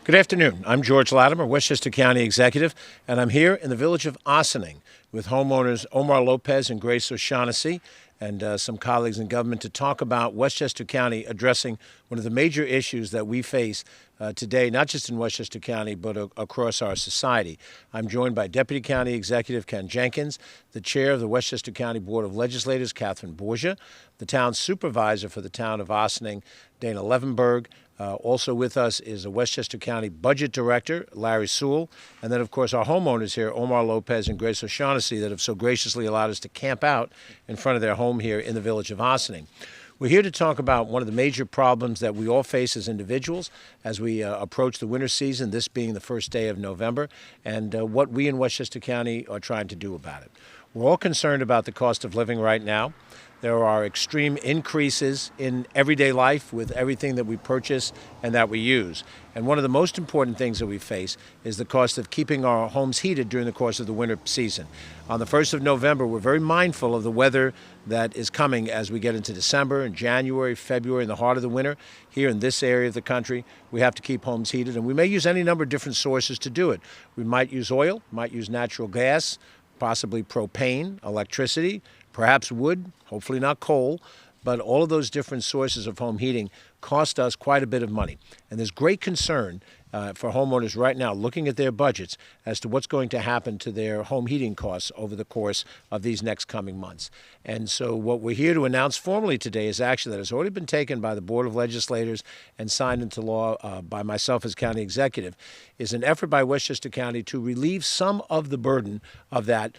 Good afternoon. I'm George Latimer, Westchester County Executive, and I'm here in the village of Ossining with homeowners Omar Lopez and Grace O'Shaughnessy and some colleagues in government to talk about Westchester County addressing one of the major issues that we face today, not just in Westchester County, but across our society. I'm joined by Deputy County Executive Ken Jenkins, the Chair of the Westchester County Board of Legislators, Catherine Borgia, the Town Supervisor for the Town of Ossining, Dana Levenberg. Also with us is the Westchester County Budget Director, Larry Sewell, and then, of course, our homeowners here, Omar Lopez and Grace O'Shaughnessy, that have so graciously allowed us to camp out in front of their home here in the village of Ossining. We're here to talk about one of the major problems that we all face as individuals as we approach the winter season, this being the first day of November, and what we in Westchester County are trying to do about it. We're all concerned about the cost of living right now. There are extreme increases in everyday life with everything that we purchase and that we use. And one of the most important things that we face is the cost of keeping our homes heated during the course of the winter season. On the 1st of November, we're very mindful of the weather that is coming as we get into December and January, February, in the heart of the winter. Here in this area of the country, we have to keep homes heated, and we may use any number of different sources to do it. We might use oil, might use natural gas, possibly propane, electricity, perhaps wood, hopefully not coal, but all of those different sources of home heating cost us quite a bit of money. And there's great concern for homeowners right now looking at their budgets as to what's going to happen to their home heating costs over the course of these next coming months. And so what we're here to announce formally today is action that has already been taken by the Board of Legislators and signed into law by myself as County Executive, is an effort by Westchester County to relieve some of the burden of that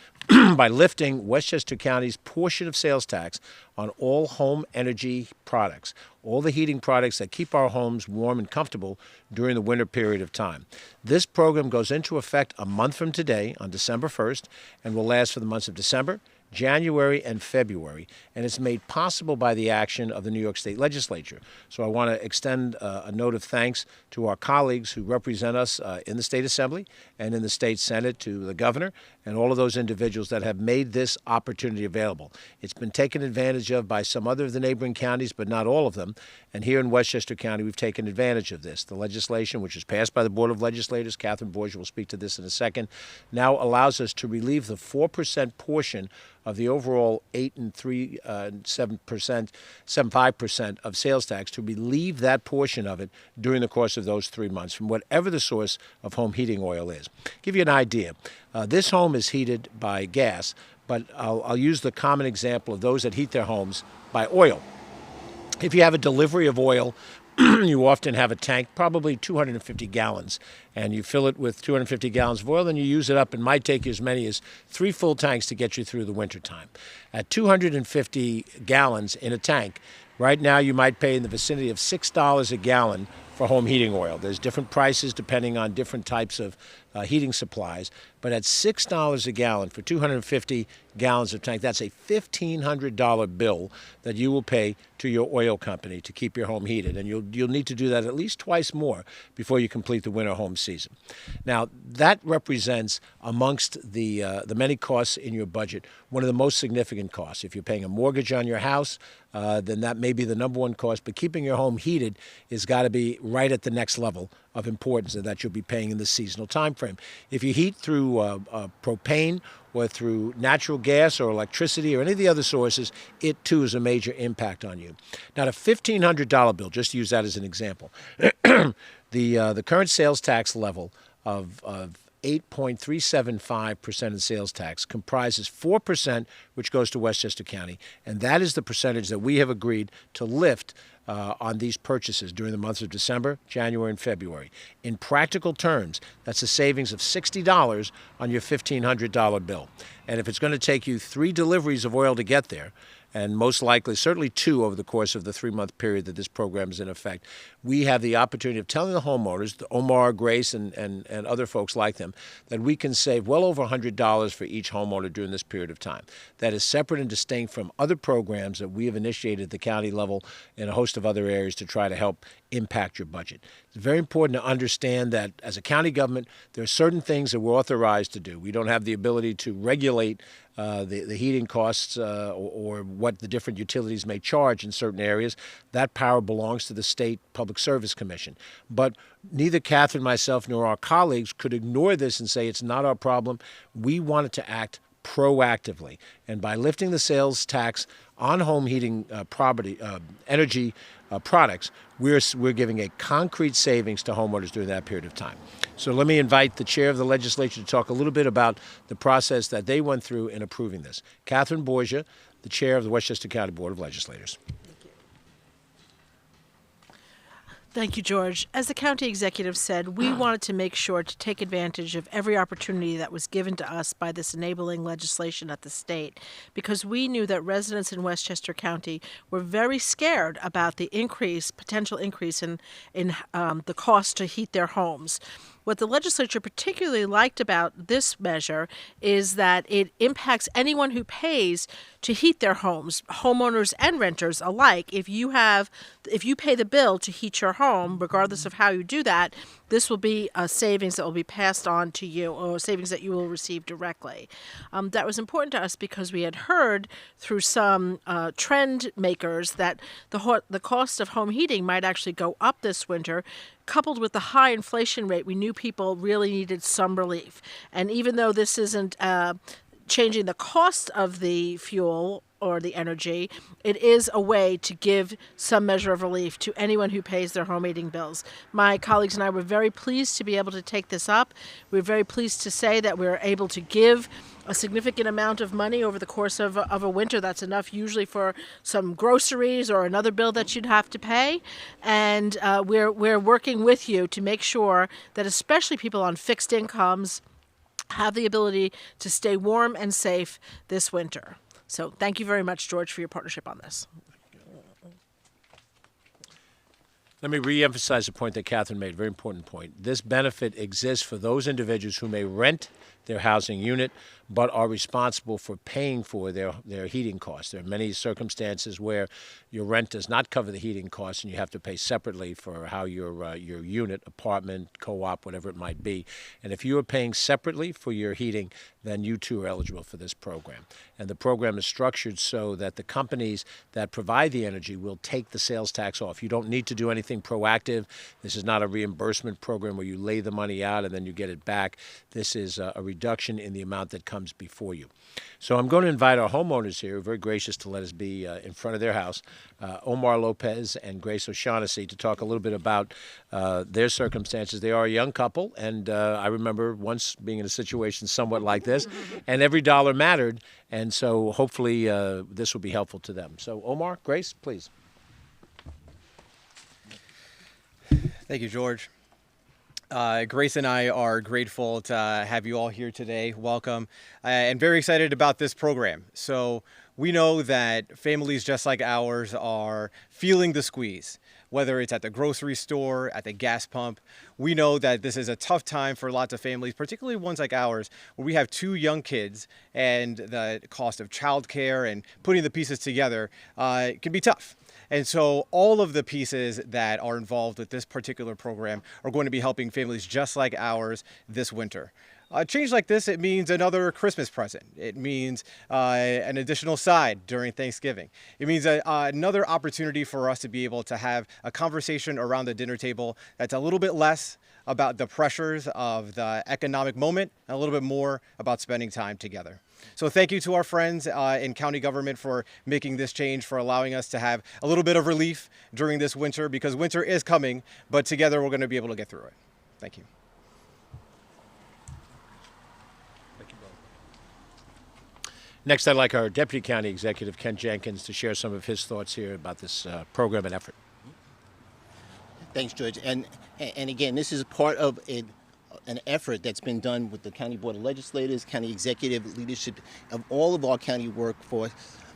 by lifting Westchester County's portion of sales tax on all home energy products, all the heating products that keep our homes warm and comfortable during the winter period of time. This program goes into effect a month from today on December 1st and will last for the months of December, January, and February, and it's made possible by the action of the New York State Legislature. So I want to extend a note of thanks to our colleagues who represent us in the State Assembly and in the State Senate, to the Governor, and all of those individuals that have made this opportunity available. It's been taken advantage of by some other of the neighboring counties, but not all of them. And here in Westchester County, we've taken advantage of this. The legislation, which is passed by the Board of Legislators, Catherine Borgia will speak to this in a second, now allows us to relieve the 4% portion of the overall 8 and 7.5% of sales tax, to relieve that portion of it during the course of those 3 months from whatever the source of home heating oil is. Give you an idea. This home is heated by gas, but I'll use the common example of those that heat their homes by oil. If you have a delivery of oil, you often have a tank, probably 250 gallons, and you fill it with 250 gallons of oil, then you use it up. It might take you as many as 3 full tanks to get you through the wintertime. At 250 gallons in a tank, right now you might pay in the vicinity of $6 a gallon for home heating oil. There's different prices depending on different types of heating supplies, but at $6 a gallon for 250 gallons of tank, that's a $1,500 bill that you will pay to your oil company to keep your home heated, and you'll need to do that at least twice more before you complete the winter home season. Now, that represents, amongst the many costs in your budget, one of the most significant costs. If you're paying a mortgage on your house, then that may be the number one cost, but keeping your home heated has got to be right at the next level of importance that you'll be paying in the seasonal time frame. If you heat through propane or through natural gas or electricity or any of the other sources, it too is a major impact on you. Now, the $1,500 bill, just to use that as an example, the current sales tax level of 8.375% of sales tax comprises 4%, which goes to Westchester County, and that is the percentage that we have agreed to lift on these purchases during the months of December, January, and February. In practical terms, that's a savings of $60 on your $1,500 bill. And if it's going to take you 3 deliveries of oil to get there, and most likely, certainly 2 over the course of the 3-month period that this program is in effect, we have the opportunity of telling the homeowners, Omar, Grace, and other folks like them, that we can save well over $100 for each homeowner during this period of time. That is separate and distinct from other programs that we have initiated at the county level in a host of other areas to try to help impact your budget. It's very important to understand that as a county government, there are certain things that we're authorized to do. We don't have the ability to regulate the heating costs or what the different utilities may charge in certain areas. That power belongs to the State Public Service Commission. But neither Catherine, myself, nor our colleagues could ignore this and say it's not our problem. We wanted to act proactively. And by lifting the sales tax on home heating energy products, we're giving a concrete savings to homeowners during that period of time. So let me invite the chair of the legislature to talk a little bit about the process that they went through in approving this. Catherine Borgia, the chair of the Westchester County Board of Legislators. Thank you, George. As the county executive said, we wanted to make sure to take advantage of every opportunity that was given to us by this enabling legislation at the state, because we knew that residents in Westchester County were very scared about the potential increase in the cost to heat their homes. What the legislature particularly liked about this measure is that it impacts anyone who pays to heat their homes, homeowners and renters alike. If you pay the bill to heat your home, regardless of how you do that, this will be a savings that will be passed on to you, or savings that you will receive directly. That was important to us because we had heard through some trend makers that the cost of home heating might actually go up this winter. Coupled with the high inflation rate, we knew people really needed some relief. And even though this isn't changing the cost of the fuel or the energy, it is a way to give some measure of relief to anyone who pays their home heating bills. My colleagues and I were very pleased to be able to take this up. We're very pleased to say that we're able to give a significant amount of money over the course of a winter. That's enough usually for some groceries or another bill that you'd have to pay. And we're working with you to make sure that especially people on fixed incomes have the ability to stay warm and safe this winter. So thank you very much, George, for your partnership on this. Let me reemphasize the point that Catherine made, very important point. This benefit exists for those individuals who may rent their housing unit but are responsible for paying for their heating costs. There are many circumstances where your rent does not cover the heating costs and you have to pay separately for how your unit, apartment, co-op, whatever it might be. And if you are paying separately for your heating, then you too are eligible for this program. And the program is structured so that the companies that provide the energy will take the sales tax off. You don't need to do anything proactive. This is not a reimbursement program where you lay the money out and then you get it back. This is a reduction in the amount that comes before you. So I'm going to invite our homeowners here, who are very gracious to let us be in front of their house, Omar Lopez and Grace O'Shaughnessy, to talk a little bit about their circumstances. They are a young couple, and I remember once being in a situation somewhat like this, and every dollar mattered, and so hopefully this will be helpful to them. So Omar, Grace, please. Thank you, George. Grace and I are grateful to have you all here today. Welcome, and very excited about this program. So we know that families just like ours are feeling the squeeze, whether it's at the grocery store, at the gas pump. We know that this is a tough time for lots of families, particularly ones like ours, where we have 2 young kids, and the cost of childcare and putting the pieces together can be tough. And so all of the pieces that are involved with this particular program are going to be helping families just like ours this winter. A change like this, it means another Christmas present. It means an additional side during Thanksgiving. It means another opportunity for us to be able to have a conversation around the dinner table that's a little bit less about the pressures of the economic moment and a little bit more about spending time together. So thank you to our friends in county government for making this change, for allowing us to have a little bit of relief during this winter, because winter is coming, but together we're going to be able to get through it. Thank you. Next, I'd like our Deputy County Executive, Ken Jenkins, to share some of his thoughts here about this program and effort. Thanks, George. And again, this is part of an effort that's been done with the County Board of Legislators, county executive leadership of all of our county workforce,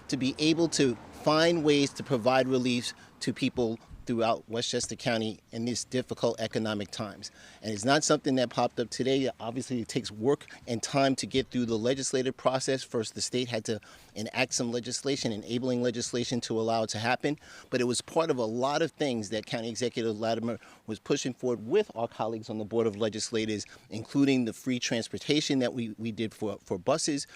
to be able to find ways to provide relief to people throughout Westchester County in these difficult economic times. And it's not something that popped up today. Obviously, it takes work and time to get through the legislative process. First, the state had to enact some legislation, enabling legislation to allow it to happen. But it was part of a lot of things that County Executive Latimer was pushing forward with our colleagues on the Board of Legislators, including the free transportation that we did for buses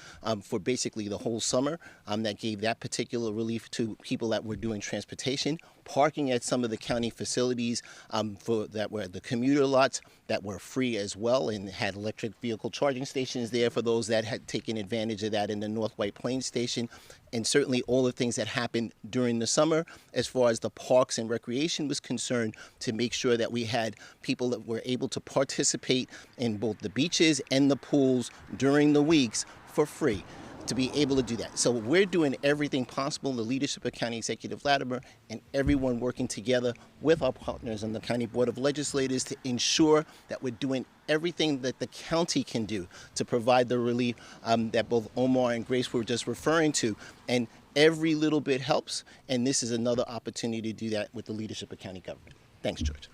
for basically the whole summer. That gave that particular relief to people that were doing transportation. Parking at some of the county facilities that were the commuter lots that were free as well, and had electric vehicle charging stations there for those that had taken advantage of that in the North White Plains station. And certainly all the things that happened during the summer as far as the parks and recreation was concerned, to make sure that we had people that were able to participate in both the beaches and the pools during the weeks for free, to be able to do that. So we're doing everything possible, the leadership of County Executive Latimer and everyone working together with our partners on the County Board of Legislators, to ensure that we're doing everything that the county can do to provide the relief that both Omar and Grace were just referring to. And every little bit helps, and this is another opportunity to do that with the leadership of county government. Thanks, George.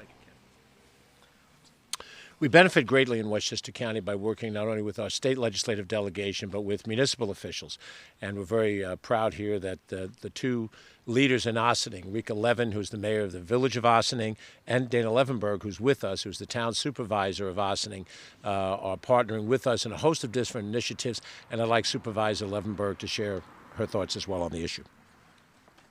We benefit greatly in Westchester County by working not only with our state legislative delegation, but with municipal officials. And we're very proud here that the two leaders in Ossining, Rika Levin, who's the mayor of the village of Ossining, and Dana Levenberg, who's with us, who's the town supervisor of Ossining, are partnering with us in a host of different initiatives. And I'd like Supervisor Levenberg to share her thoughts as well on the issue.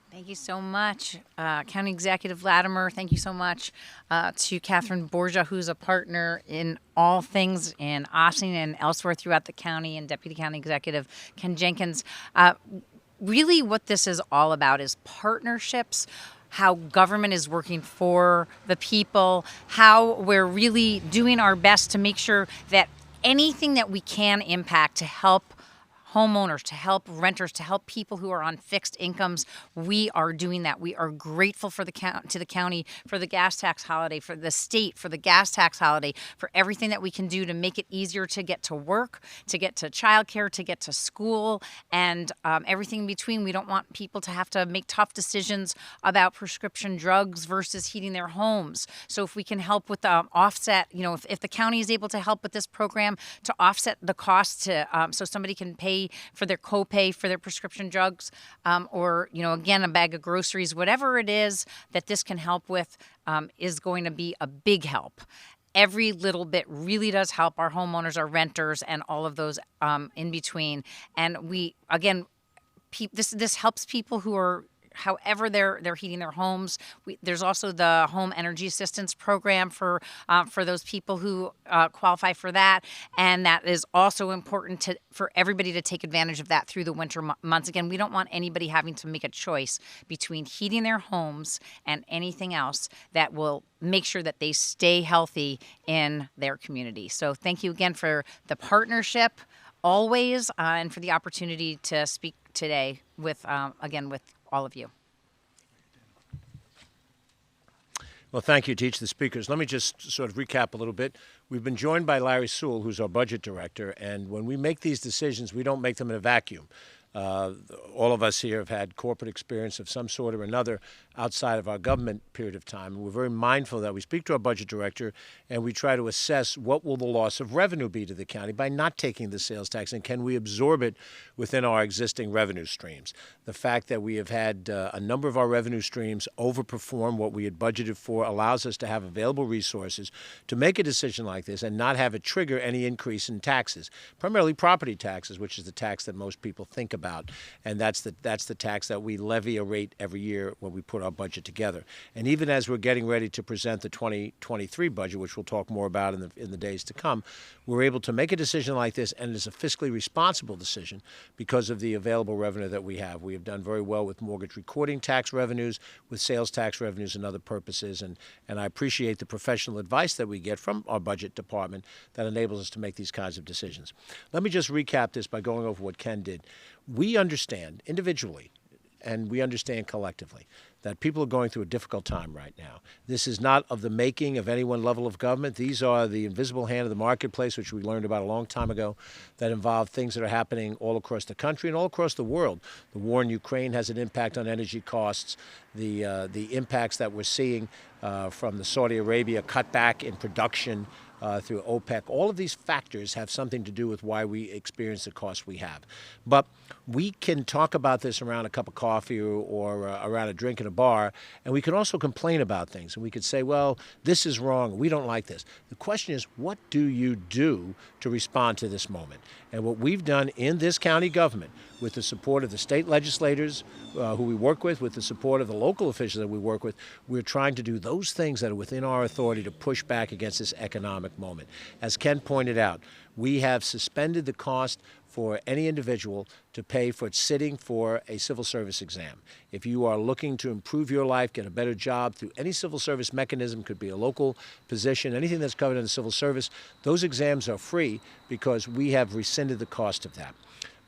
Thank you so much, County Executive Latimer. Thank you so much to Catherine Borgia, who's a partner in all things in Ossining and elsewhere throughout the county, and Deputy County Executive Ken Jenkins. Really what this is all about is partnerships, how government is working for the people, how we're really doing our best to make sure that anything that we can impact to help homeowners, to help renters, to help people who are on fixed incomes, we are doing that. We are grateful for the county for the gas tax holiday, for the state for the gas tax holiday, for everything that we can do to make it easier to get to work, to get to childcare, to get to school, and everything in between. We don't want people to have to make tough decisions about prescription drugs versus heating their homes. So if we can help with the offset, if the county is able to help with this program to offset the cost to so somebody can pay for their copay for their prescription drugs, or again, a bag of groceries, whatever it is that this can help with, is going to be a big help. Every little bit really does help our homeowners, our renters, and all of those in between. And we, again, this helps people who are, however they're heating their homes. There's also the home energy assistance program for those people who qualify for that, and that is also important for everybody to take advantage of that through the winter months. Again, we don't want anybody having to make a choice between heating their homes and anything else that will make sure that they stay healthy in their community. So thank you again for the partnership always, and for the opportunity to speak today with all of you. Well, thank you to each of the speakers. Let me just sort of recap a little bit. We've been joined by Larry Sewell, who's our budget director, and when we make these decisions, we don't make them in a vacuum. All of us here have had corporate experience of some sort or another outside of our government period of time. And we're very mindful that we speak to our budget director and we try to assess what will the loss of revenue be to the county by not taking the sales tax, and can we absorb it within our existing revenue streams. The fact that we have had a number of our revenue streams overperform what we had budgeted for allows us to have available resources to make a decision like this and not have it trigger any increase in taxes, primarily property taxes, which is the tax that most people think about. And that's the tax that we levy a rate every year when we put our budget together. And even as we're getting ready to present the 2023 budget, which we'll talk more about in the days to come, we're able to make a decision like this, and it's a fiscally responsible decision because of the available revenue that we have. We have done very well with mortgage recording tax revenues, with sales tax revenues, and other purposes. And I appreciate the professional advice that we get from our budget department that enables us to make these kinds of decisions. Let me just recap this by going over what Ken did. We understand individually and we understand collectively that people are going through a difficult time right now. This is not of the making of any one level of government. These are the invisible hand of the marketplace, which we learned about a long time ago, that involve things that are happening all across the country and all across the world. The war in Ukraine has an impact on energy costs. The impacts that we're seeing from the Saudi Arabia cutback in production through OPEC. All of these factors have something to do with why we experience the costs we have. But we can talk about this around a cup of coffee or around a drink in a bar, and we can also complain about things. And we could say, well, this is wrong. We don't like this. The question is, what do you do to respond to this moment? And what we've done in this county government, with the support of the state legislators who we work with the support of the local officials that we work with, we're trying to do those things that are within our authority to push back against this economic moment. As Ken pointed out, we have suspended the cost for any individual to pay for sitting for a civil service exam. If you are looking to improve your life, get a better job through any civil service mechanism, could be a local position, anything that's covered in the civil service, those exams are free because we have rescinded the cost of that.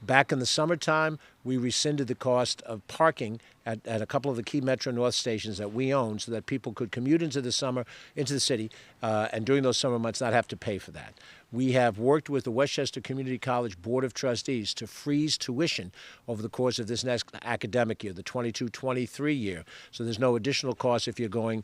Back in the summertime, we rescinded the cost of parking at a couple of the key Metro North stations that we own so that people could commute into the city, and during those summer months not have to pay for that. We have worked with the Westchester Community College Board of Trustees to freeze tuition over the course of this next academic year, the 22-23 year, so there's no additional cost if you're going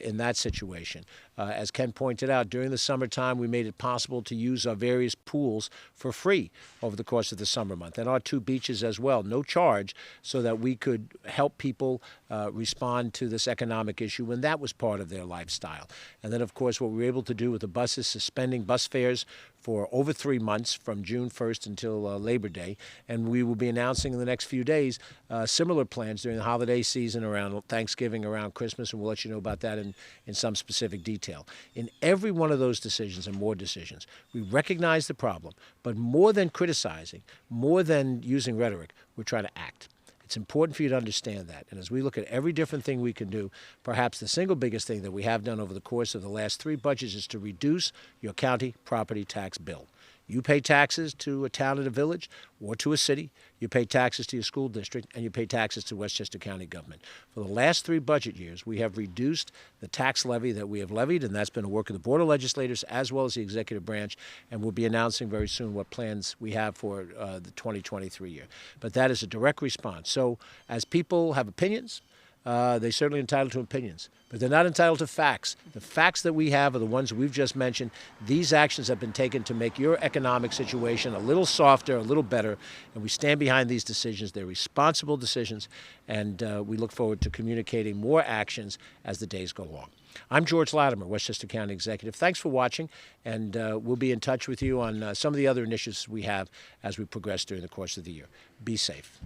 in that situation. As Ken pointed out, during the summertime, we made it possible to use our various pools for free over the course of the summer month, and our 2 beaches as well, no charge, so that we could help people respond to this economic issue when that was part of their lifestyle. And then, of course, what we were able to do with the buses, suspending bus fares for over 3 months from June 1st until Labor Day. And we will be announcing in the next few days similar plans during the holiday season, around Thanksgiving, around Christmas, and we'll let you know about that in some specific detail. In every one of those decisions and more decisions, we recognize the problem, but more than criticizing, more than using rhetoric, we're trying to act. It's important for you to understand that. And as we look at every different thing we can do, perhaps the single biggest thing that we have done over the course of the last 3 budgets is to reduce your county property tax bill. You pay taxes to a town and a village or to a city. You pay taxes to your school district, and you pay taxes to Westchester County government. For the last 3 budget years, we have reduced the tax levy that we have levied, and that's been a work of the Board of Legislators as well as the executive branch, and we'll be announcing very soon what plans we have for the 2023 year. But that is a direct response. So as people have opinions, they're certainly entitled to opinions, but they're not entitled to facts. The facts that we have are the ones we've just mentioned. These actions have been taken to make your economic situation a little softer, a little better, and we stand behind these decisions. They're responsible decisions, and we look forward to communicating more actions as the days go along. I'm George Latimer, Westchester County Executive. Thanks for watching, and we'll be in touch with you on some of the other initiatives we have as we progress during the course of the year. Be safe.